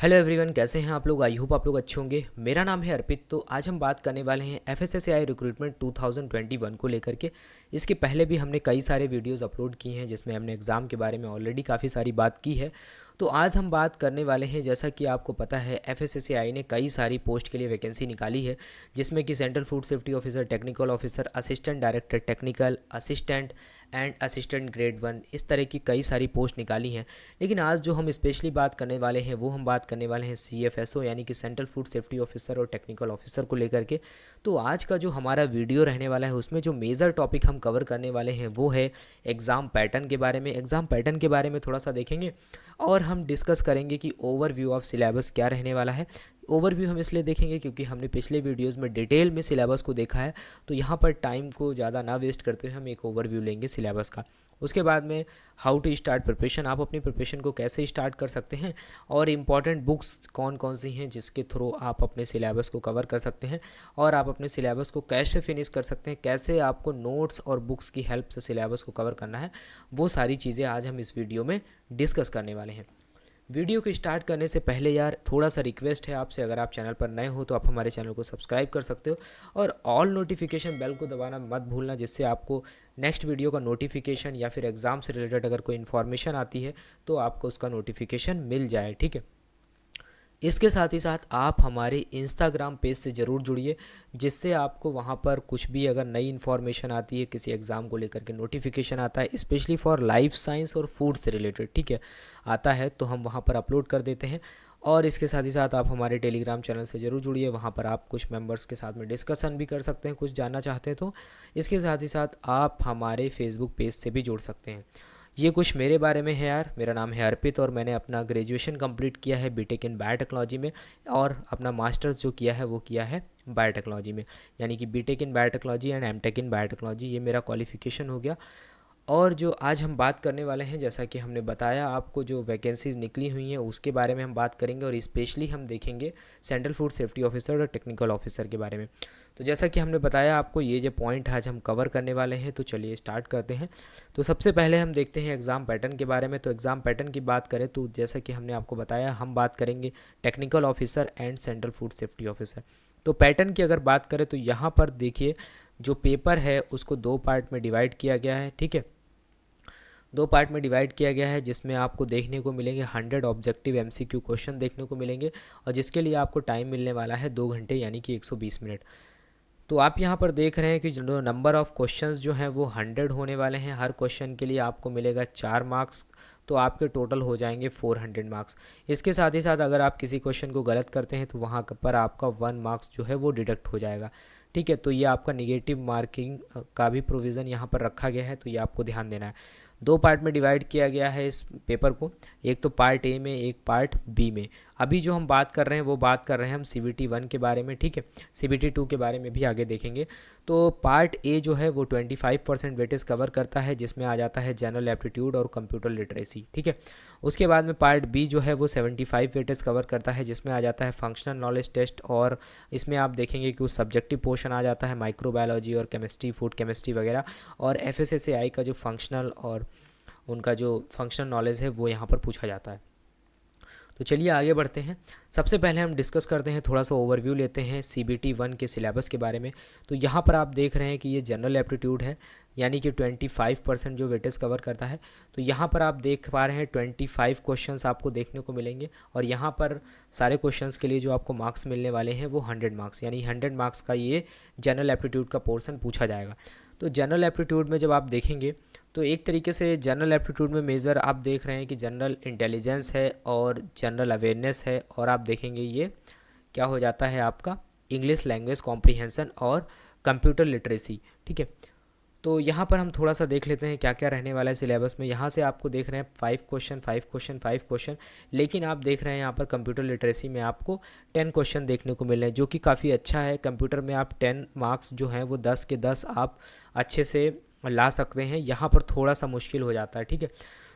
Hello everyone, कैसे हैं आप लोग। आई होप आप लोग अच्छे होंगे। मेरा नाम है अर्पित। तो आज हम बात करने वाले हैं एफएसएसएआई रिक्रूटमेंट 2021 को लेकर के। इसके पहले भी हमने कई सारे वीडियोस अपलोड किए हैं जिसमें हमने एग्ज़ाम के बारे में ऑलरेडी काफ़ी सारी बात की है। तो आज हम बात करने वाले हैं, जैसा कि आपको पता है एफएसएसएआई ने कई सारी पोस्ट के लिए वैकेंसी निकाली है, जिसमें कि central food safety officer, technical officer, assistant director technical, assistant and assistant grade 1, इस तरह की कई सारी पोस्ट निकाली हैं। लेकिन आज जो हम स्पेशली बात करने वाले हैं वो हम बात करने वाले हैं सीएफएसओ यानी कि सेंट्रल फूड सेफ्टी ऑफिसर और टेक्निकल ऑफिसर को लेकर के। तो आज का जो हमारा वीडियो रहने वाला है उसमें जो मेजर टॉपिक हम कवर करने वाले हैं वो है एग्ज़ाम पैटर्न के बारे में। एग्ज़ाम पैटर्न के बारे में थोड़ा सा देखेंगे और हम डिस्कस करेंगे कि ओवरव्यू ऑफ सिलेबस क्या रहने वाला है। ओवरव्यू हम इसलिए देखेंगे क्योंकि हमने पिछले वीडियोस में डिटेल में सिलेबस को देखा है, तो यहाँ पर टाइम को ज़्यादा ना वेस्ट करते हुए हम एक ओवरव्यू लेंगे सिलेबस का। उसके बाद में हाउ टू स्टार्ट प्रिपरेशन, आप अपनी प्रिपरेशन को कैसे स्टार्ट कर सकते हैं और इम्पॉर्टेंट बुक्स कौन कौन सी हैं जिसके थ्रू आप अपने सिलेबस को कवर कर सकते हैं और आप अपने सिलेबस को कैसे फिनिश कर सकते हैं, कैसे आपको नोट्स और बुक्स की हेल्प से सिलेबस को कवर करना है, वो सारी चीज़ें आज हम इस वीडियो में डिस्कस करने वाले हैं। वीडियो को स्टार्ट करने से पहले यार थोड़ा सा रिक्वेस्ट है आपसे, अगर आप चैनल पर नए हो तो आप हमारे चैनल को सब्सक्राइब कर सकते हो और ऑल नोटिफिकेशन बेल को दबाना मत भूलना, जिससे आपको नेक्स्ट वीडियो का नोटिफिकेशन या फिर एग्ज़ाम से रिलेटेड अगर कोई इन्फॉर्मेशन आती है तो आपको उसका नोटिफिकेशन मिल जाए, ठीक है। इसके साथ ही साथ आप हमारे इंस्टाग्राम पेज से ज़रूर जुड़िए, जिससे आपको वहाँ पर कुछ भी अगर नई इन्फॉर्मेशन आती है, किसी एग्ज़ाम को लेकर के नोटिफिकेशन आता है स्पेशली फॉर लाइफ साइंस और फूड से रिलेटेड, ठीक है, आता है तो हम वहाँ पर अपलोड कर देते हैं। और इसके साथ ही साथ आप हमारे टेलीग्राम चैनल से ज़रूर जुड़िए, वहाँ पर आप कुछ मेंबर्स के साथ में डिस्कशन भी कर सकते हैं, कुछ जानना चाहते हैं तो। इसके साथ ही साथ आप हमारे फेसबुक पेज से भी जुड़ सकते हैं। ये कुछ मेरे बारे में है यार। मेरा नाम है अर्पित और मैंने अपना ग्रेजुएशन कंप्लीट किया है बीटेक इन बायोटेक्नोलॉजी में, और अपना मास्टर्स जो किया है वो किया है बायोटेक्नोलॉजी में, यानी कि BTech in biotechnology and MTech in biotechnology, ये मेरा क्वालिफिकेशन हो गया। और जो आज हम बात करने वाले हैं, जैसा कि हमने बताया आपको, जो वैकेंसीज़ निकली हुई हैं उसके बारे में हम बात करेंगे और स्पेशली हम देखेंगे सेंट्रल फूड सेफ्टी ऑफिसर और टेक्निकल ऑफिसर के बारे में। तो जैसा कि हमने बताया आपको, ये जो पॉइंट आज हम कवर करने वाले हैं, तो चलिए स्टार्ट करते हैं। तो सबसे पहले हम देखते हैं एग्ज़ाम पैटर्न के बारे में। तो एग्ज़ाम पैटर्न की बात करें तो जैसा कि हमने आपको बताया, हम बात करेंगे technical officer and central food safety officer. तो पैटर्न की अगर बात करें तो यहाँ पर देखिए, जो पेपर है उसको दो पार्ट में डिवाइड किया गया है, ठीक है, दो पार्ट में डिवाइड किया गया है, जिसमें आपको देखने को मिलेंगे 100 ऑब्जेक्टिव एमसीक्यू क्वेश्चन देखने को मिलेंगे, और जिसके लिए आपको टाइम मिलने वाला है 2 घंटे यानी कि 120 मिनट। तो आप यहाँ पर देख रहे हैं कि जो नंबर ऑफ़ क्वेश्चंस जो हैं वो 100 होने वाले हैं। हर क्वेश्चन के लिए आपको मिलेगा 4 मार्क्स, तो आपके टोटल हो जाएंगे 400 मार्क्स। इसके साथ ही साथ अगर आप किसी क्वेश्चन को गलत करते हैं तो वहाँ पर आपका 1 मार्क्स जो है वो डिडक्ट हो जाएगा, ठीक है। तो ये आपका निगेटिव मार्किंग का भी प्रोविज़न यहाँ पर रखा गया है, तो ये आपको ध्यान देना है। दो पार्ट में डिवाइड किया गया है इस पेपर को, एक तो पार्ट ए में, एक पार्ट बी में। अभी जो हम बात कर रहे हैं वो बात कर रहे हैं हम CBT 1 के बारे में, ठीक है। CBT 2 के बारे में भी आगे देखेंगे। तो पार्ट ए जो है वो 25% वेटेज कवर करता है, जिसमें आ जाता है जनरल एप्टीट्यूड और कंप्यूटर लिटरेसी, ठीक है। उसके बाद में पार्ट बी जो है वो 75 वेटेज कवर करता है, जिसमें आ जाता है फंक्शनल नॉलेज टेस्ट, और इसमें आप देखेंगे कि उस सब्जेक्टिव पोर्शन आ जाता है माइक्रोबायोलॉजी और केमिस्ट्री, फूड केमिस्ट्री वगैरह, और FSSAI का जो फंक्शनल और उनका जो फंक्शनल नॉलेज है वो यहाँ पर पूछा जाता है। तो चलिए आगे बढ़ते हैं। सबसे पहले हम डिस्कस करते हैं, थोड़ा सा ओवरव्यू लेते हैं CBT 1 के सिलेबस के बारे में। तो यहाँ पर आप देख रहे हैं कि ये जनरल एप्टीट्यूड है, यानी कि 25% जो वेटेज कवर करता है। तो यहाँ पर आप देख पा रहे हैं 25 क्वेश्चंस आपको देखने को मिलेंगे, और यहाँ पर सारे क्वेश्चंस के लिए जो आपको मार्क्स मिलने वाले हैं वो 100 मार्क्स, यानी 100 मार्क्स का ये जनरल एप्टीट्यूड का पोर्शन पूछा जाएगा। तो जनरल एप्टीट्यूड में जब आप देखेंगे तो एक तरीके से जनरल एप्टीट्यूड में मेजर आप देख रहे हैं कि जनरल इंटेलिजेंस है और जनरल अवेयरनेस है, और आप देखेंगे ये क्या हो जाता है आपका इंग्लिश लैंग्वेज कॉम्प्रीहेंसन और कंप्यूटर लिटरेसी, ठीक है। तो यहाँ पर हम थोड़ा सा देख लेते हैं क्या क्या रहने वाला है सिलेबस में। यहाँ से आपको देख रहे हैं 5 क्वेश्चन 5 क्वेश्चन 5 क्वेश्चन, लेकिन आप देख रहे हैं यहाँ पर कंप्यूटर लिटरेसी में आपको 10 क्वेश्चन देखने को मिल रहे हैं, जो कि काफ़ी अच्छा है। कंप्यूटर में आप 10 मार्क्स जो हैं वो 10 के 10 आप अच्छे से ला सकते हैं, यहाँ पर थोड़ा सा मुश्किल हो जाता है, ठीक है।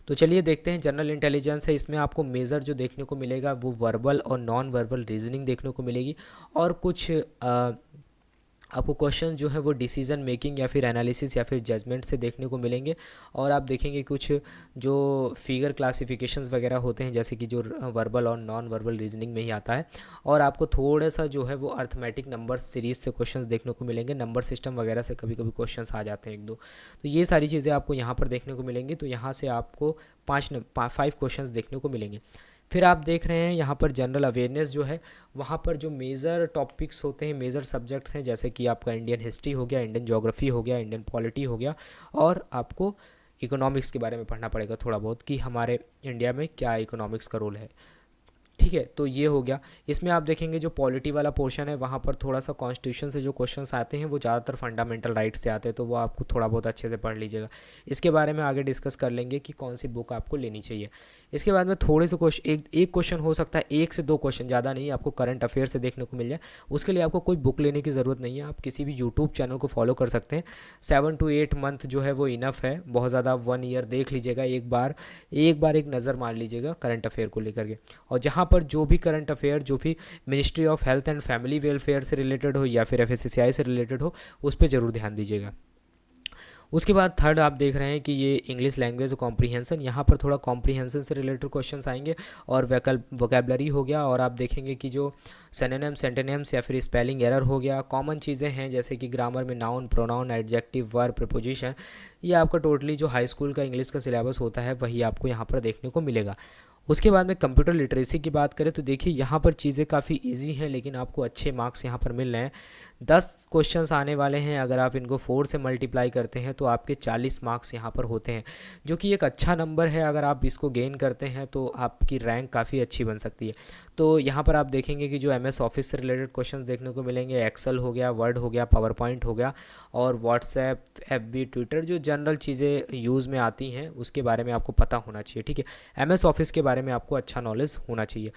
तो चलिए देखते हैं। जनरल इंटेलिजेंस है, इसमें आपको मेजर जो देखने को मिलेगा वो वर्बल और नॉन वर्बल रीजनिंग देखने को मिलेगी, और कुछ आपको क्वेश्चन जो है वो डिसीजन मेकिंग या फिर एनालिसिस या फिर जजमेंट से देखने को मिलेंगे। और आप देखेंगे कुछ जो फिगर क्लासिफिकेशंस वगैरह होते हैं, जैसे कि जो वर्बल और नॉन वर्बल रीजनिंग में ही आता है। और आपको थोड़ा सा जो है वो अर्थमेटिक नंबर सीरीज़ से क्वेश्चंस देखने को मिलेंगे, नंबर सिस्टम वगैरह से कभी कभी क्वेश्चंस आ जाते हैं एक दो। तो ये सारी चीज़ें आपको यहाँ पर देखने को मिलेंगी। तो यहाँ से आपको 5 क्वेश्चंस देखने को मिलेंगे। फिर आप देख रहे हैं यहाँ पर जनरल अवेयरनेस जो है, वहाँ पर जो मेजर टॉपिक्स होते हैं, मेजर सब्जेक्ट्स हैं, जैसे कि आपका इंडियन हिस्ट्री हो गया, इंडियन ज्योग्राफी हो गया, इंडियन पॉलिटी हो गया, और आपको इकोनॉमिक्स के बारे में पढ़ना पड़ेगा थोड़ा बहुत कि हमारे इंडिया में क्या इकोनॉमिक्स का रोल है। ठीक है, तो ये हो गया। इसमें आप देखेंगे जो पॉलिटी वाला पोर्शन है, वहाँ पर थोड़ा सा कॉन्स्टिट्यूशन से जो क्वेश्चंस आते हैं वो ज़्यादातर फंडामेंटल राइट्स से आते हैं, तो वो आपको थोड़ा बहुत अच्छे से पढ़ लीजिएगा। इसके बारे में आगे डिस्कस कर लेंगे कि कौन सी बुक आपको लेनी चाहिए। इसके बाद में थोड़े से क्वेश्चन, एक क्वेश्चन हो सकता है, 1 से 2 क्वेश्चन, ज़्यादा नहीं, आपको करंट अफेयर से देखने को मिल जाए। उसके लिए आपको कोई बुक लेने की ज़रूरत नहीं है, आप किसी भी यूट्यूब चैनल को फॉलो कर सकते हैं। 7 to 8 मंथ जो है वो इनफ है, बहुत ज़्यादा 1 ईयर देख लीजिएगा, एक बार एक नज़र मार लीजिएगा करंट अफेयर को लेकर के। और जहाँ पर जो भी करंट अफेयर, जो भी ministry of health and family welfare से रिलेटेड हो या फिर FSSAI से रिलेटेड हो, उस पर ज़रूर ध्यान दीजिएगा। उसके बाद थर्ड आप देख रहे हैं कि ये इंग्लिश लैंग्वेज कॉम्प्रीहेंसन, यहाँ पर थोड़ा कॉम्प्रीहेंसन से रिलेटेड क्वेश्चंस आएंगे और वोकैबलरी हो गया। और आप देखेंगे कि जो सिनोनिम्स, एंटोनिम्स या फिर स्पेलिंग एरर हो गया, कॉमन चीज़ें हैं जैसे कि ग्रामर में noun, pronoun, adjective, verb, preposition, ये आपका टोटली जो हाई स्कूल का इंग्लिश का सिलेबस होता है वही आपको यहाँ पर देखने को मिलेगा। उसके बाद में कंप्यूटर लिटरेसी की बात करें तो देखिए यहाँ पर चीज़ें काफ़ी इजी हैं, लेकिन आपको अच्छे मार्क्स यहाँ पर मिल रहे हैं। 10 क्वेश्चंस आने वाले हैं, अगर आप इनको 4 से मल्टीप्लाई करते हैं तो आपके 40 मार्क्स यहाँ पर होते हैं, जो कि एक अच्छा नंबर है। अगर आप इसको गेन करते हैं तो आपकी रैंक काफ़ी अच्छी बन सकती है। तो यहाँ पर आप देखेंगे कि जो MS ऑफिस से रिलेटेड क्वेश्चंस देखने को मिलेंगे, एक्सेल हो गया, वर्ड हो गया, पावर पॉइंट हो गया, और व्हाट्सएप, FB, ट्विटर, जो जनरल चीज़ें यूज़ में आती हैं उसके बारे में आपको पता होना चाहिए। ठीक है, MS ऑफिस के बारे में आपको अच्छा नॉलेज होना चाहिए।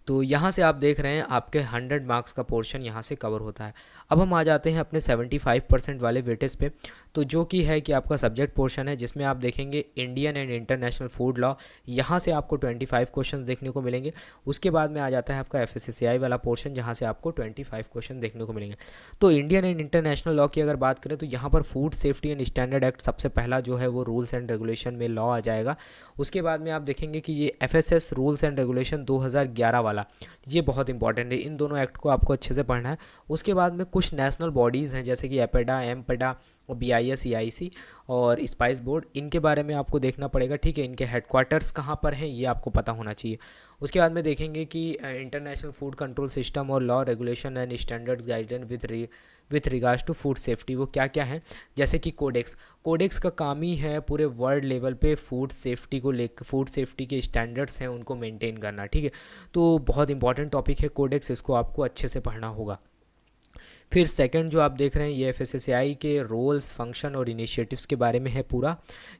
तो यहाँ से आप देख रहे हैं आपके 100 मार्क्स का पोर्शन यहाँ से कवर होता है। अब हम आ जाते हैं अपने 75% वाले वेटेज पे, तो जो कि है कि आपका सब्जेक्ट पोर्शन है, जिसमें आप देखेंगे Indian and international food law, यहाँ से आपको 25 क्वेश्चन देखने को मिलेंगे। उसके बाद में आ जाता है आपका FSSAI वाला पोर्शन, जहाँ से आपको 25 क्वेश्चन देखने को मिलेंगे। तो इंडियन एंड इंटरनेशनल लॉ की अगर बात करें तो यहाँ पर food safety and standard act सबसे पहला जो है वो रूल्स एंड रेगुलेशन में लॉ आ जाएगा। उसके बाद में आप देखेंगे कि ये FSS रूल्स एंड रेगुलेशन 2011 वाला, ये बहुत इंपॉर्टेंट है, इन दोनों एक्ट को आपको अच्छे से पढ़ना है। उसके बाद में कुछ नेशनल बॉडीज़ हैं जैसे कि एपेडा, एमपेडा और BIS, EIC और स्पाइस बोर्ड, इनके बारे में आपको देखना पड़ेगा। ठीक है, इनके हेडक्वार्टर्स कहाँ पर हैं ये आपको पता होना चाहिए। उसके बाद में देखेंगे कि इंटरनेशनल फूड कंट्रोल सिस्टम और law, regulation and standards guideline with regards to food safety, वो क्या क्या है, जैसे कि कोडेक्स का काम ही है पूरे वर्ल्ड लेवल पे फूड सेफ्टी को लेकर, फूड सेफ्टी के स्टैंडर्ड्स हैं उनको मेंटेन करना। ठीक है, तो बहुत इंपॉर्टेंट टॉपिक है कोडेक्स, इसको आपको अच्छे से पढ़ना होगा। फिर सेकंड जो आप देख रहे हैं ये FSSAI के रोल्स, फंक्शन और इनिशिएटिव्स के बारे में है पूरा।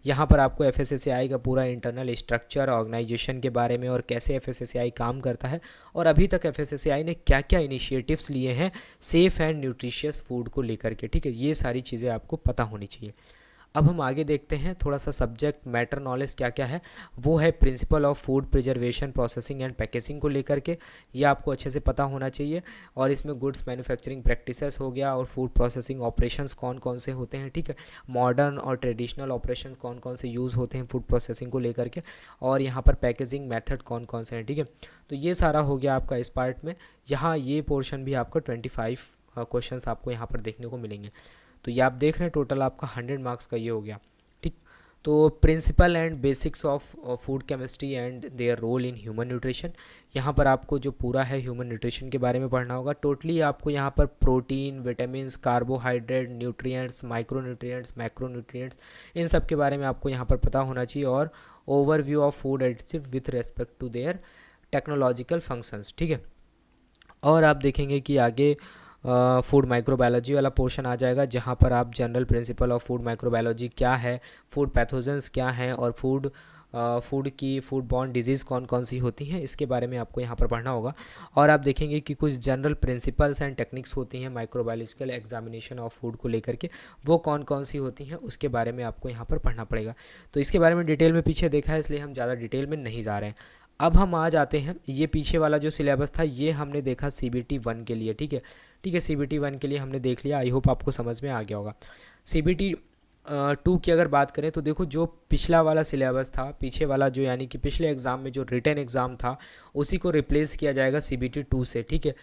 यहाँ पर आपको FSSAI का पूरा इंटरनल स्ट्रक्चर, ऑर्गेनाइजेशन के बारे में और कैसे FSSAI काम करता है और अभी तक FSSAI ने क्या क्या इनिशिएटिव्स लिए हैं सेफ़ एंड न्यूट्रिशियस फूड को लेकर के। ठीक है, ये सारी चीज़ें आपको पता होनी चाहिए। अब हम आगे देखते हैं थोड़ा सा सब्जेक्ट मैटर नॉलेज क्या क्या है। वो है principal of food preservation, processing and packaging को लेकर के, ये आपको अच्छे से पता होना चाहिए। और इसमें गुड्स मैन्युफैक्चरिंग प्रैक्टिसेस हो गया और फूड प्रोसेसिंग ऑपरेशंस कौन कौन से होते हैं। ठीक है, मॉडर्न और ट्रेडिशनल ऑपरेशंस कौन कौन से यूज़ होते हैं फूड प्रोसेसिंग को लेकर के, और यहाँ पर पैकेजिंग मेथड कौन कौन से हैं। ठीक है, तो ये सारा हो गया आपका इस पार्ट में। यहाँ ये पोर्शन भी आपका 25 क्वेश्चन आपको यहाँ पर देखने को मिलेंगे। तो ये आप देख रहे हैं टोटल आपका 100 मार्क्स का ये हो गया। ठीक, तो principle and basics of food chemistry and their role in human nutrition, यहाँ पर आपको जो पूरा है ह्यूमन न्यूट्रिशन के बारे में पढ़ना होगा। टोटली आपको यहाँ पर protein, vitamins, carbohydrate, nutrients, micro nutrients, macro nutrients, इन सब के बारे में आपको यहाँ पर पता होना चाहिए। और overview of food additive with respect to their technological functions. ठीक है, और आप देखेंगे कि आगे फूड माइक्रोबायोलॉजी वाला पोर्शन आ जाएगा, जहाँ पर आप general principle of food microbiology क्या है, फूड पैथोजेंस क्या हैं और फूड बॉर्न डिजीज़ कौन कौन सी होती हैं, इसके बारे में आपको यहाँ पर पढ़ना होगा। और आप देखेंगे कि कुछ जनरल प्रिंसिपल्स एंड टेक्निक्स होती हैं माइक्रोबायोलॉजिकल एग्जामिनेशन ऑफ फूड को लेकर के, वो कौन कौन सी होती हैं उसके बारे में आपको यहाँ पर पढ़ना पड़ेगा। तो इसके बारे में डिटेल में पीछे देखा है, इसलिए हम ज़्यादा डिटेल में नहीं जा रहे हैं। अब हम आ जाते हैं, ये पीछे वाला जो सिलेबस था ये हमने देखा CBT 1 के लिए, ठीक है। CBT 1 के लिए हमने देख लिया, आई होप आपको समझ में आ गया होगा। CBT 2 की अगर बात करें तो देखो जो पिछला वाला सिलेबस था, पीछे वाला जो यानी कि पिछले एग्ज़ाम में जो रिटन एग्ज़ाम था उसी को रिप्लेस किया जाएगा CBT 2 से, ठीक है।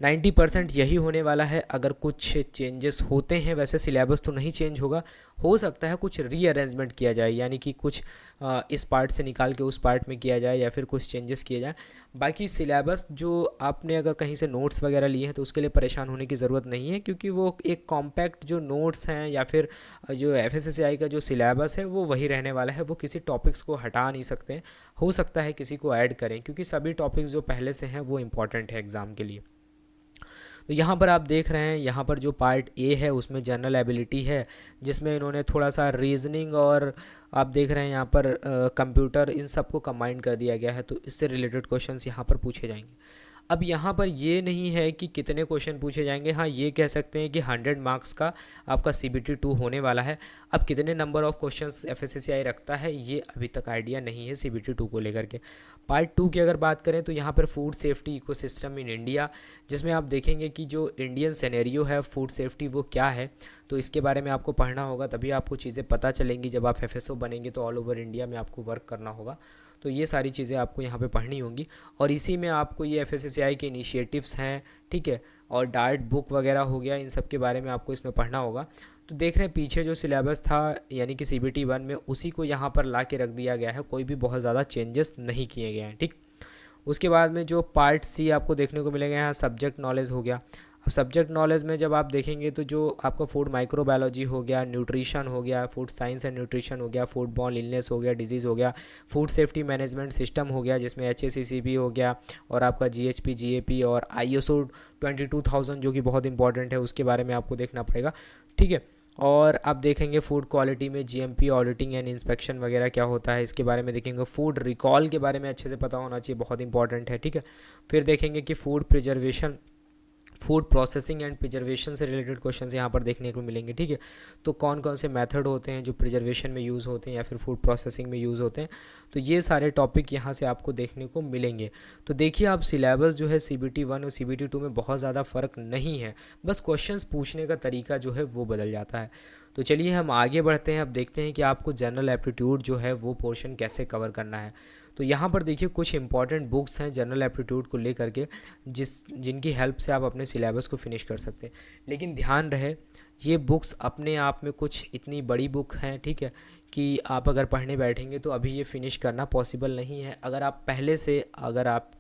90% यही होने वाला है। अगर कुछ चेंजेस होते हैं, वैसे सिलेबस तो नहीं चेंज होगा, हो सकता है कुछ रीअरेंजमेंट किया जाए, यानी कि कुछ इस पार्ट से निकाल के उस पार्ट में किया जाए या फिर कुछ चेंजेस किए जाए। बाकी सिलेबस जो आपने अगर कहीं से नोट्स वगैरह लिए हैं तो उसके लिए परेशान होने की ज़रूरत नहीं है, क्योंकि वो एक कॉम्पैक्ट जो नोट्स हैं या फिर जो FSSAI का जो सिलेबस है वो वही रहने वाला है। वो किसी टॉपिक्स को हटा नहीं सकते हैं, हो सकता है किसी को ऐड करें, क्योंकि सभी टॉपिक्स जो पहले से हैं वो इम्पॉर्टेंट है एग्ज़ाम के लिए। तो यहाँ पर आप देख रहे हैं, यहाँ पर जो पार्ट ए है उसमें जनरल एबिलिटी है, जिसमें इन्होंने थोड़ा सा रीजनिंग और आप देख रहे हैं यहाँ पर कंप्यूटर, इन सबको कंबाइन कर दिया गया है। तो इससे रिलेटेड क्वेश्चंस यहाँ पर पूछे जाएंगे। अब यहाँ पर ये नहीं है कि कितने क्वेश्चन पूछे जाएंगे, हाँ ये कह सकते हैं कि 100 मार्क्स का आपका CBT 2 होने वाला है। अब कितने नंबर ऑफ क्वेश्चंस FSSAI रखता है ये अभी तक आइडिया नहीं है CBT 2 को लेकर के। पार्ट 2 की अगर बात करें तो यहाँ पर food safety ecosystem in India, जिसमें आप देखेंगे कि जो इंडियन सिनेरियो है फूड सेफ्टी वो क्या है, तो इसके बारे में आपको पढ़ना होगा, तभी आपको चीज़ें पता चलेंगी। जब आप FSO बनेंगे तो ऑल ओवर इंडिया में आपको वर्क करना होगा, तो ये सारी चीज़ें आपको यहाँ पे पढ़नी होंगी। और इसी में आपको ये FSSAI के इनिशिएटिव्स हैं, ठीक है, और डार्ट बुक वगैरह हो गया, इन सब के बारे में आपको इसमें पढ़ना होगा। तो देख रहे हैं पीछे जो सिलेबस था यानी कि CBT 1 में, उसी को यहाँ पर ला के रख दिया गया है, कोई भी बहुत ज़्यादा चेंजेस नहीं किए गए हैं, ठीक। उसके बाद में जो पार्ट C आपको देखने को मिलेगा, यहाँ सब्जेक्ट नॉलेज हो गया। अब सब्जेक्ट नॉलेज में जब आप देखेंगे तो जो आपका फूड माइक्रोबायोलॉजी हो गया, न्यूट्रिशन हो गया, फूड साइंस एंड न्यूट्रिशन हो गया, फूड बॉर्न इलनेस हो गया, डिजीज़ हो गया, फूड सेफ्टी मैनेजमेंट सिस्टम हो गया जिसमें HACCP हो गया, और आपका GHP GAP और ISO 22000 जो कि बहुत इंपॉर्टेंट है, उसके बारे में आपको देखना पड़ेगा, ठीक है। और आप देखेंगे फूड क्वालिटी में GMP ऑडिटिंग एंड इंस्पेक्शन वगैरह क्या होता है, इसके बारे में देखेंगे। फूड रिकॉल के बारे में अच्छे से पता होना चाहिए, बहुत इंपॉर्टेंट है, ठीक है। फिर देखेंगे कि food preservation, food processing and preservation से रिलेटेड क्वेश्चंस यहाँ पर देखने को मिलेंगे, ठीक है। तो कौन कौन से मेथड होते हैं जो प्रिजर्वेशन में यूज़ होते हैं या फिर फूड प्रोसेसिंग में यूज़ होते हैं, तो ये सारे टॉपिक यहाँ से आपको देखने को मिलेंगे। तो देखिए आप सिलेबस जो है CBT 1 और CBT 2 में बहुत ज़्यादा फ़र्क नहीं है, बस क्वेश्चंस पूछने का तरीका जो है वो बदल जाता है। तो चलिए हम आगे बढ़ते हैं, अब देखते हैं कि आपको जनरल एप्टीट्यूड जो है वो पोर्शन कैसे कवर करना है। तो यहाँ पर देखिए कुछ इंपॉर्टेंट बुक्स हैं जनरल एप्टीट्यूड को लेकर के, जिनकी हेल्प से आप अपने सिलेबस को फिनिश कर सकते हैं। लेकिन ध्यान रहे ये बुक्स अपने आप में कुछ इतनी बड़ी बुक हैं, ठीक है, कि आप अगर पढ़ने बैठेंगे तो अभी ये फिनिश करना पॉसिबल नहीं है। अगर आप पहले से, अगर आप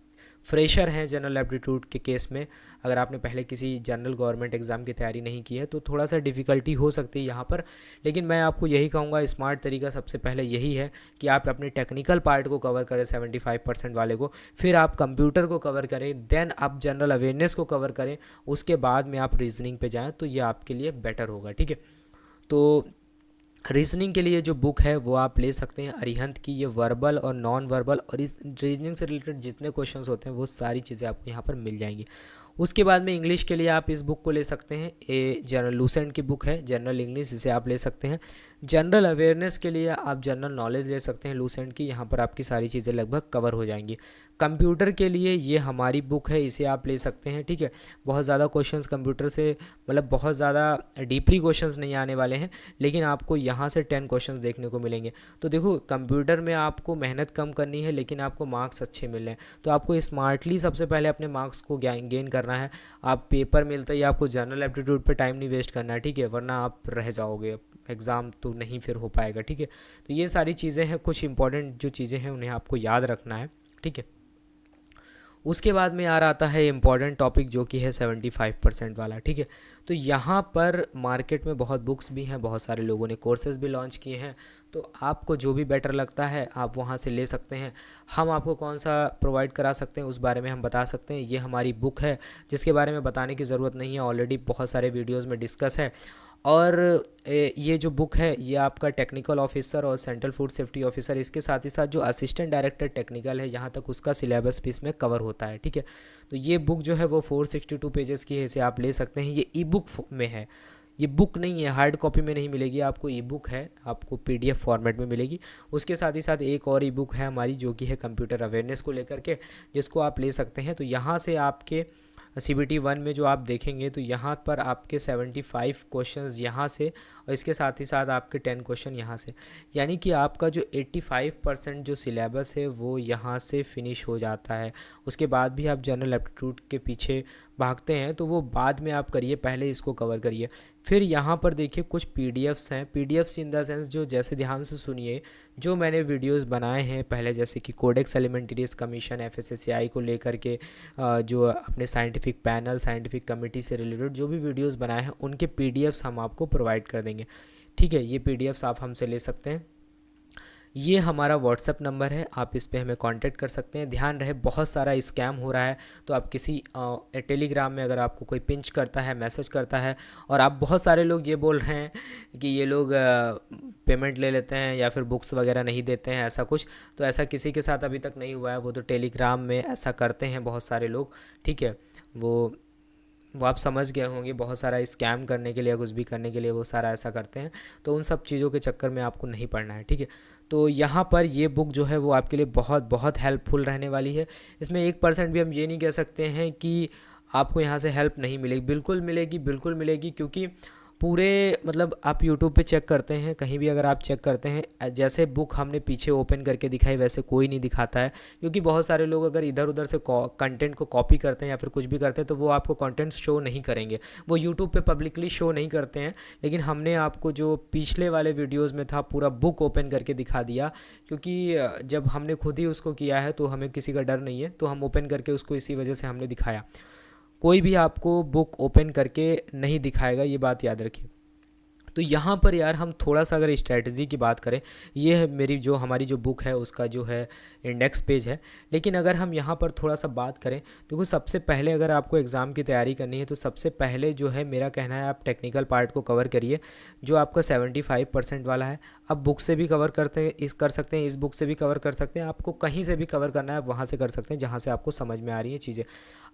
फ्रेशर हैं जनरल एप्टीट्यूड के केस में, अगर आपने पहले किसी जनरल गवर्नमेंट एग्ज़ाम की तैयारी नहीं की है तो थोड़ा सा डिफ़िकल्टी हो सकती है यहाँ पर। लेकिन मैं आपको यही कहूँगा, स्मार्ट तरीका सबसे पहले यही है कि आप अपने टेक्निकल पार्ट को कवर करें 75% वाले को, फिर आप कंप्यूटर को कवर करें, देन आप जनरल अवेयरनेस को कवर करें, उसके बाद में आप रीजनिंग पे जाएँ, तो ये आपके लिए बेटर होगा, ठीक है। तो रीजनिंग के लिए जो बुक है वो आप ले सकते हैं अरिहंत की, ये वर्बल और नॉन वर्बल और इस रीजनिंग से रिलेटेड जितने क्वेश्चंस होते हैं वो सारी चीज़ें आपको यहाँ पर मिल जाएंगी। उसके बाद में इंग्लिश के लिए आप इस बुक को ले सकते हैं, ये जनरल लूसेंट की बुक है जनरल इंग्लिश, इसे आप ले सकते हैं। जनरल अवेयरनेस के लिए आप जनरल नॉलेज ले सकते हैं लूसेंट की, यहाँ पर आपकी सारी चीज़ें लगभग कवर हो जाएंगी। कंप्यूटर के लिए ये हमारी बुक है, इसे आप ले सकते हैं, ठीक है। बहुत ज़्यादा क्वेश्चंस कंप्यूटर से, मतलब बहुत ज़्यादा डीपली क्वेश्चंस नहीं आने वाले हैं, लेकिन आपको यहाँ से 10 क्वेश्चंस देखने को मिलेंगे। तो देखो कंप्यूटर में आपको मेहनत कम करनी है लेकिन आपको मार्क्स अच्छे मिल रहे हैं, तो आपको स्मार्टली सबसे पहले अपने मार्क्स को गेन करना है। आप पेपर मिलते ही आपको जनरल एप्टीट्यूड पर टाइम नहीं वेस्ट करना है, ठीक है, वरना आप रह जाओगे, एग्ज़ाम तो नहीं फिर हो पाएगा, ठीक है। तो ये सारी चीज़ें हैं, कुछ इंपॉर्टेंट जो चीज़ें हैं उन्हें आपको याद रखना है, ठीक है। उसके बाद में यार आता है इम्पॉर्टेंट टॉपिक जो कि है 75% वाला, ठीक है। तो यहाँ पर मार्केट में बहुत बुक्स भी हैं, बहुत सारे लोगों ने कोर्सेज भी लॉन्च किए हैं, तो आपको जो भी बेटर लगता है आप वहाँ से ले सकते हैं। हम आपको कौन सा प्रोवाइड करा सकते हैं उस बारे में हम बता सकते हैं। ये हमारी बुक है जिसके बारे में बताने की ज़रूरत नहीं है, ऑलरेडी बहुत सारे वीडियोज़ में डिस्कस है। और ये जो बुक है ये आपका टेक्निकल ऑफिसर और सेंट्रल फूड सेफ्टी ऑफिसर, इसके साथ ही साथ जो असिस्टेंट डायरेक्टर टेक्निकल है यहाँ तक उसका सिलेबस भी इसमें कवर होता है, ठीक है। तो ये बुक जो है वो 462 पेजेस की है, इसे आप ले सकते हैं, ये ई बुक में है, ये बुक नहीं है, हार्ड कॉपी में नहीं मिलेगी आपको, ई बुक है, आपको पीडीएफ फॉर्मेट में मिलेगी। उसके साथ ही साथ एक और ई बुक है हमारी जो कि है कंप्यूटर अवेयरनेस को लेकर के, जिसको आप ले सकते हैं। तो यहाँ से आपके CBT 1 में जो आप देखेंगे तो यहाँ पर आपके 75 क्वेश्चंस यहाँ से, और इसके साथ ही साथ आपके 10 क्वेश्चन यहाँ से, यानी कि आपका जो 85% जो सिलेबस है वो यहाँ से फिनिश हो जाता है। उसके बाद भी आप जनरल एप्टीट्यूड के पीछे भागते हैं तो वो बाद में आप करिए, पहले इसको कवर करिए। फिर यहाँ पर देखिए कुछ PDFs हैं, PDFs इन द सेंस जो, जैसे ध्यान से सुनिए, जो मैंने वीडियोस बनाए हैं पहले, जैसे कि कोडेक्स एलिमेंटेरियस कमीशन FSSAI को लेकर के, जो अपने साइंटिफिक पैनल, साइंटिफिक कमेटी से रिलेटेड जो भी वीडियोस बनाए हैं उनके PDFs हम आपको प्रोवाइड कर देंगे। ठीक है, ये PDFs आप हमसे ले सकते हैं। ये हमारा व्हाट्सएप नंबर है, आप इस पे हमें कांटेक्ट कर सकते हैं। ध्यान रहे बहुत सारा स्कैम हो रहा है, तो आप किसी टेलीग्राम में अगर आपको कोई पिंच करता है, मैसेज करता है, और आप बहुत सारे लोग ये बोल रहे हैं कि ये लोग पेमेंट ले लेते हैं या फिर बुक्स वगैरह नहीं देते हैं, ऐसा कुछ, तो ऐसा किसी के साथ अभी तक नहीं हुआ है। वो तो टेलीग्राम में ऐसा करते हैं बहुत सारे लोग, ठीक है, वो आप समझ गए होंगे, बहुत सारा स्कैम करने के लिए, कुछ भी करने के लिए वो सारा ऐसा करते हैं। तो उन सब चीज़ों के चक्कर में आपको नहीं पड़ना है, ठीक है। तो यहाँ पर ये बुक जो है वो आपके लिए बहुत बहुत हेल्पफुल रहने वाली है। इसमें 1% भी हम ये नहीं कह सकते हैं कि आपको यहाँ से हेल्प नहीं मिलेगी, बिल्कुल मिलेगी, बिल्कुल मिलेगी, क्योंकि पूरे मतलब आप YouTube पे चेक करते हैं, कहीं भी अगर आप चेक करते हैं, जैसे बुक हमने पीछे ओपन करके दिखाई वैसे कोई नहीं दिखाता है, क्योंकि बहुत सारे लोग अगर इधर उधर से कंटेंट को कॉपी करते हैं या फिर कुछ भी करते हैं तो वो आपको कंटेंट शो नहीं करेंगे, वो YouTube पे पब्लिकली शो नहीं करते हैं। लेकिन हमने आपको जो पिछले वाले वीडियोज़ में था पूरा बुक ओपन करके दिखा दिया, क्योंकि जब हमने खुद ही उसको किया है तो हमें किसी का डर नहीं है, तो हम ओपन करके उसको इसी वजह से हमने दिखाया। कोई भी आपको बुक ओपन करके नहीं दिखाएगा, ये बात याद रखिए। तो यहाँ पर यार हम थोड़ा सा अगर स्ट्रैटेजी की बात करें, ये है मेरी जो हमारी जो बुक है उसका जो है इंडेक्स पेज है। लेकिन अगर हम यहाँ पर थोड़ा सा बात करें तो सबसे पहले अगर आपको एग्ज़ाम की तैयारी करनी है तो सबसे पहले जो है मेरा कहना है आप टेक्निकल पार्ट को कवर करिए, जो आपका 75% वाला है। आप बुक से भी कवर कर सकते हैं, इस बुक से भी कवर कर सकते हैं, आपको कहीं से भी कवर करना है वहाँ से कर सकते हैं जहाँ से आपको समझ में आ रही है चीज़ें,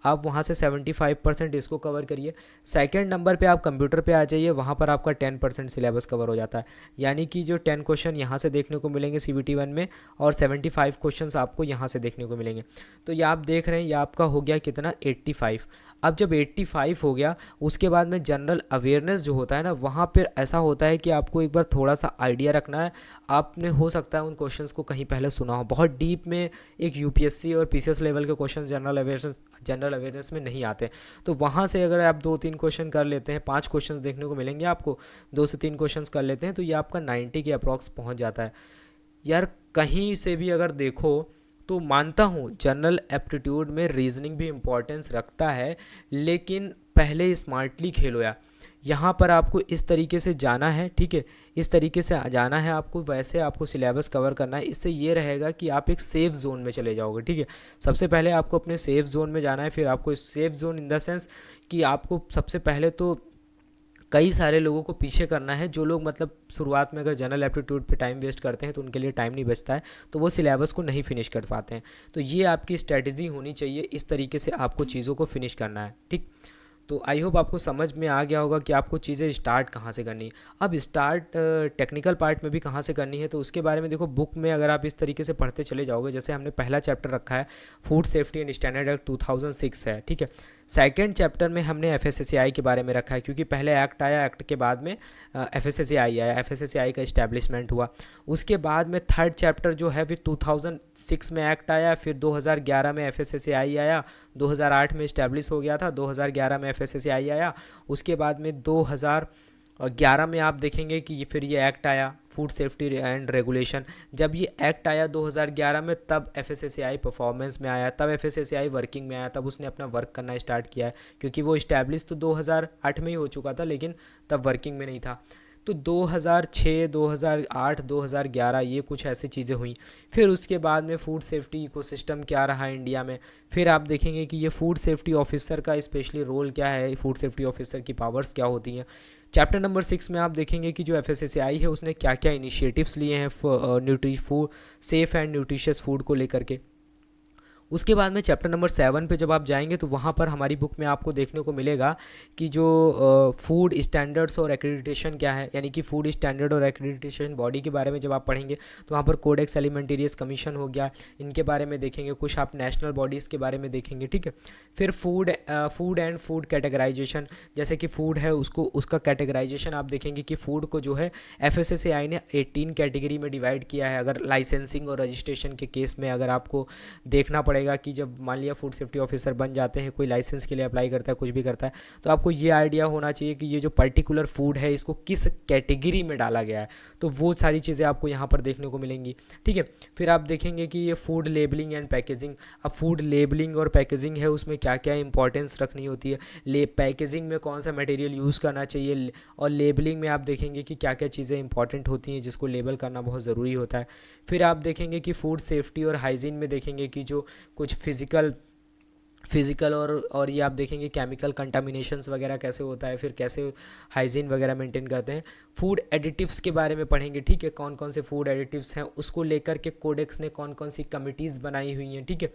आप वहाँ से 75% इसको कवर करिए। सेकंड नंबर पे आप कंप्यूटर पे आ जाइए, वहाँ पर आपका 10% सिलेबस कवर हो जाता है, यानी कि जो 10 क्वेश्चन यहाँ से देखने को मिलेंगे CBT 1 में, और 75 क्वेश्चंस आपको यहाँ से देखने को मिलेंगे। तो ये आप देख रहे हैं, ये आपका हो गया कितना 85। अब जब 85 हो गया उसके बाद में जनरल अवेयरनेस जो होता है ना, वहाँ पर ऐसा होता है कि आपको एक बार थोड़ा सा आइडिया रखना है। आपने हो सकता है उन क्वेश्चंस को कहीं पहले सुना हो, बहुत डीप में एक UPSC और PCS लेवल के क्वेश्चन जनरल अवेयरनेस में नहीं आते, तो वहाँ से अगर आप 2-3 क्वेश्चन कर लेते हैं, 5 क्वेश्चन देखने को मिलेंगे आपको, 2 से 3 क्वेश्चन कर लेते हैं तो ये आपका 90 के अप्रॉक्स पहुँच जाता है। यार कहीं से भी अगर देखो तो मानता हूँ जनरल एप्टीट्यूड में रीजनिंग भी इम्पोर्टेंस रखता है, लेकिन पहले स्मार्टली खेलो यार। यहाँ पर आपको इस तरीके से जाना है, ठीक है, इस तरीके से जाना है आपको, वैसे आपको सिलेबस कवर करना है। इससे ये रहेगा कि आप एक सेफ़ जोन में चले जाओगे, ठीक है। सबसे पहले आपको अपने सेफ़ जोन में जाना है, फिर आपको इस safe zone in the sense कि आपको सबसे पहले तो कई सारे लोगों को पीछे करना है, जो लोग मतलब शुरुआत में अगर जनरल एप्टीट्यूड पे टाइम वेस्ट करते हैं तो उनके लिए टाइम नहीं बचता है, तो वो सिलेबस को नहीं फिनिश कर पाते हैं। तो ये आपकी स्ट्रैटेजी होनी चाहिए, इस तरीके से आपको चीज़ों को फिनिश करना है, ठीक। तो आई होप आपको समझ में आ गया होगा कि आपको चीज़ें स्टार्ट कहाँ से करनी है। अब स्टार्ट टेक्निकल पार्ट में भी कहाँ से करनी है, तो उसके बारे में देखो, बुक में अगर आप इस तरीके से पढ़ते चले जाओगे, जैसे हमने पहला चैप्टर रखा है food safety and standard act 2006 है, ठीक है। सेकंड चैप्टर में हमने FSSAI के बारे में रखा है, क्योंकि पहले एक्ट आया, एक्ट के बाद में FSSAI आया, FSSAI का इस्टेब्लिशमेंट हुआ। उसके बाद में थर्ड चैप्टर जो है फिर 2006 में एक्ट आया, फिर 2011 में FSSAI आया, 2008 में इस्टेब्लिश हो गया था, 2011 में FSSAI आया। उसके बाद में 2011 में आप देखेंगे कि फिर ये एक्ट आया फूड सेफ्टी एंड रेगुलेशन। जब ये एक्ट आया 2011 में, तब FSSAI परफॉर्मेंस में आया, तब FSSAI वर्किंग में आया, तब उसने अपना वर्क करना स्टार्ट किया है, क्योंकि वो इस्टेब्लिश तो 2008 में ही हो चुका था, लेकिन तब वर्किंग में नहीं था। तो 2006, 2008, 2011 ये कुछ ऐसी चीज़ें हुई। फिर उसके बाद में फूड सेफ्टी इकोसिस्टम क्या रहा इंडिया में, फिर आप देखेंगे कि ये फूड सेफ्टी ऑफिसर का स्पेशली रोल क्या है, फूड सेफ्टी ऑफिसर की पावर्स क्या होती हैं। चैप्टर नंबर 6 में आप देखेंगे कि जो FSSAI है उसने क्या क्या इनिशिएटिव्स लिए हैं सेफ एंड न्यूट्रिशियस फूड को लेकर के। उसके बाद में चैप्टर नंबर 7 पे जब आप जाएंगे तो वहाँ पर हमारी बुक में आपको देखने को मिलेगा कि जो फूड स्टैंडर्ड्स और एक्रेडिटेशन क्या है, यानी कि फूड स्टैंडर्ड और एक्रेडिटेशन बॉडी के बारे में जब आप पढ़ेंगे तो वहाँ पर कोडेक्स एलिमेंटेरियस कमीशन हो गया, इनके बारे में देखेंगे, कुछ आप नेशनल बॉडीज़ के बारे में देखेंगे, ठीक है। फिर फूड एंड फूड कैटेगराइजेशन, जैसे कि फूड है उसको उसका कैटेगराइजेशन आप देखेंगे कि फूड को जो है FSSAI ने 18 कैटेगरी में डिवाइड किया है। अगर लाइसेंसिंग और रजिस्ट्रेशन के केस में अगर आपको देखना पड़ेगा कि जब मान लिया फूड सेफ्टी ऑफिसर बन जाते हैं, कोई लाइसेंस के लिए अप्लाई करता है, कुछ भी करता है, तो आपको ये आइडिया होना चाहिए कि ये जो पर्टिकुलर फूड है इसको किस कैटेगरी में डाला गया है, तो वो सारी चीज़ें आपको यहाँ पर देखने को मिलेंगी, ठीक है। फिर आप देखेंगे कि ये फूड लेबलिंग एंड पैकेजिंग, अब फूड लेबलिंग और पैकेजिंग है उसमें क्या क्या इंपॉर्टेंस रखनी होती है, पैकेजिंग में कौन सा मटेरियल यूज़ करना चाहिए, और लेबलिंग में आप देखेंगे कि क्या क्या चीज़ें इंपॉर्टेंट होती हैं जिसको लेबल करना बहुत ज़रूरी होता है। फिर आप देखेंगे कि फूड सेफ्टी और हाइजीन में देखेंगे कि जो कुछ फिज़िकल और ये आप देखेंगे केमिकल कंटामिनेशंस वगैरह कैसे होता है, फिर कैसे हाइजीन वगैरह मेंटेन करते हैं। फूड एडिटिव्स के बारे में पढ़ेंगे, ठीक है, कौन कौन से फूड एडिटिव्स हैं, उसको लेकर के कोडेक्स ने कौन कौन सी कमिटीज़ बनाई हुई हैं, ठीक है।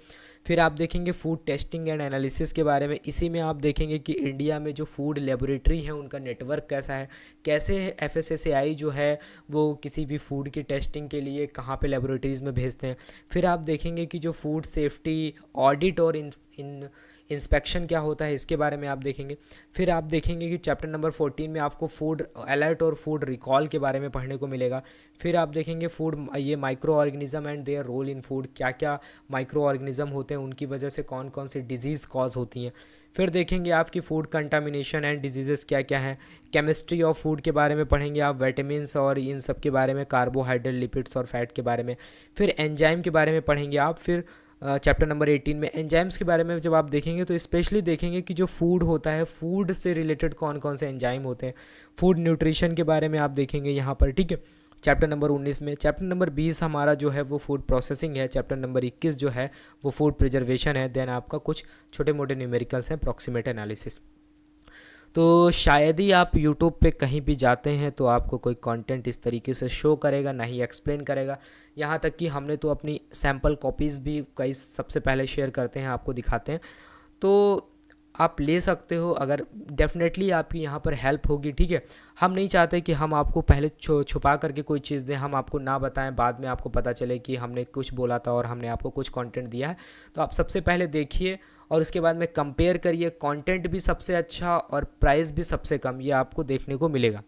फिर आप देखेंगे फूड टेस्टिंग एंड एनालिसिस के बारे में, इसी में आप देखेंगे कि इंडिया में जो फूड लेबोरेटरी है उनका नेटवर्क कैसा है, कैसे FSSAI जो है वो किसी भी फूड की टेस्टिंग के लिए कहाँ पे लेबोरेटरीज़ में भेजते हैं। फिर आप देखेंगे कि जो फूड सेफ्टी ऑडिट और इंस्पेक्शन क्या होता है, इसके बारे में आप देखेंगे। फिर आप देखेंगे कि चैप्टर नंबर 14 में आपको फूड अलर्ट और फूड रिकॉल के बारे में पढ़ने को मिलेगा। फिर आप देखेंगे फूड ये micro organism and their role in food, क्या क्या माइक्रो ऑर्गेनिज्म होते हैं, उनकी वजह से कौन कौन सी डिजीज़ कॉज होती हैं। फिर देखेंगे आपकी फूड कंटामिनेशन एंड डिजीज़ेस क्या क्या हैं। केमिस्ट्री ऑफ फूड के बारे में पढ़ेंगे आप, विटामिन्स और इन सब के बारे में, कार्बोहाइड्रेट, लिपिड्स और फैट के बारे में। फिर एंजाइम के बारे में पढ़ेंगे आप। फिर चैप्टर नंबर 18 में एंजाइम्स के बारे में जब आप देखेंगे तो स्पेशली देखेंगे कि जो फूड होता है, फूड से रिलेटेड कौन कौन से एंजाइम होते हैं। फूड न्यूट्रिशन के बारे में आप देखेंगे यहाँ पर, ठीक है, चैप्टर नंबर 19 में। चैप्टर नंबर 20 हमारा जो है वो फूड प्रोसेसिंग है। चैप्टर नंबर 21 जो है वो फूड प्रिजर्वेशन है। देन आपका कुछ छोटे मोटे न्यूमेरिकल्स हैं, अप्रॉक्सीमेट एनालिसिस। तो शायद ही आप YouTube पे कहीं भी जाते हैं तो आपको कोई कंटेंट इस तरीके से शो करेगा, ना ही एक्सप्लेन करेगा। यहाँ तक कि हमने तो अपनी सैम्पल कॉपीज़ भी कई सबसे पहले शेयर करते हैं, आपको दिखाते हैं, तो आप ले सकते हो। अगर डेफिनेटली आपकी यहाँ पर हेल्प होगी, ठीक है। हम नहीं चाहते कि हम आपको पहले छुपा करके कोई चीज़ दें, हम आपको ना बताएं, बाद में आपको पता चले कि हमने कुछ बोला था और हमने आपको कुछ कंटेंट दिया है। तो आप सबसे पहले देखिए और उसके बाद में कंपेयर करिए, कंटेंट भी सबसे अच्छा और प्राइस भी सबसे कम, ये आपको देखने को मिलेगा,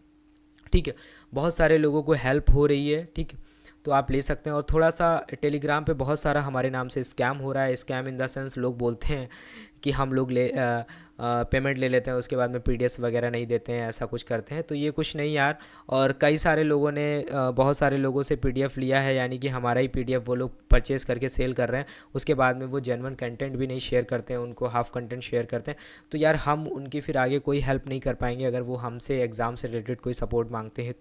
ठीक है। बहुत सारे लोगों को हेल्प हो रही है, ठीक है, तो आप ले सकते हैं। और थोड़ा सा टेलीग्राम पे बहुत सारा हमारे नाम से स्कैम हो रहा है। स्कैम इन द सेंस लोग बोलते हैं कि हम लोग पेमेंट ले लेते हैं, उसके बाद में PDF वगैरह नहीं देते हैं, ऐसा कुछ करते हैं, तो ये कुछ नहीं यार। और कई सारे लोगों ने बहुत सारे लोगों से PDF लिया है, यानी कि हमारा ही PDF वो लोग परचेज़ करके सेल कर रहे हैं, उसके बाद में वो जेन्युइन कंटेंट भी नहीं शेयर करते हैं, उनको हाफ कंटेंट शेयर करते हैं। तो यार हम उनकी फिर आगे कोई हेल्प नहीं कर पाएंगे अगर वो हमसे एग्ज़ाम से रिलेटेड कोई सपोर्ट मांगते हैं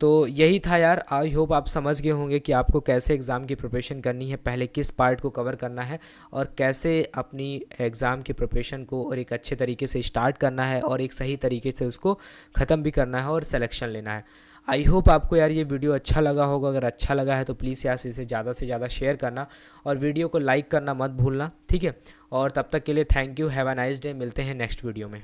तो यही था यार। आई होप आप समझ गए होंगे कि आपको कैसे एग्ज़ाम की प्रिपरेशन करनी है, पहले किस पार्ट को कवर करना है और कैसे अपनी एग्ज़ाम की प्रिपरेशन को और एक अच्छे तरीके से स्टार्ट करना है और एक सही तरीके से उसको ख़त्म भी करना है और सिलेक्शन लेना है। आई होप आपको यार ये वीडियो अच्छा लगा होगा। अगर अच्छा लगा है तो प्लीज़ यार इसे ज़्यादा से ज़्यादा शेयर करना और वीडियो को लाइक करना मत भूलना, ठीक है। और तब तक के लिए thank you, have a nice day. मिलते हैं नेक्स्ट वीडियो में।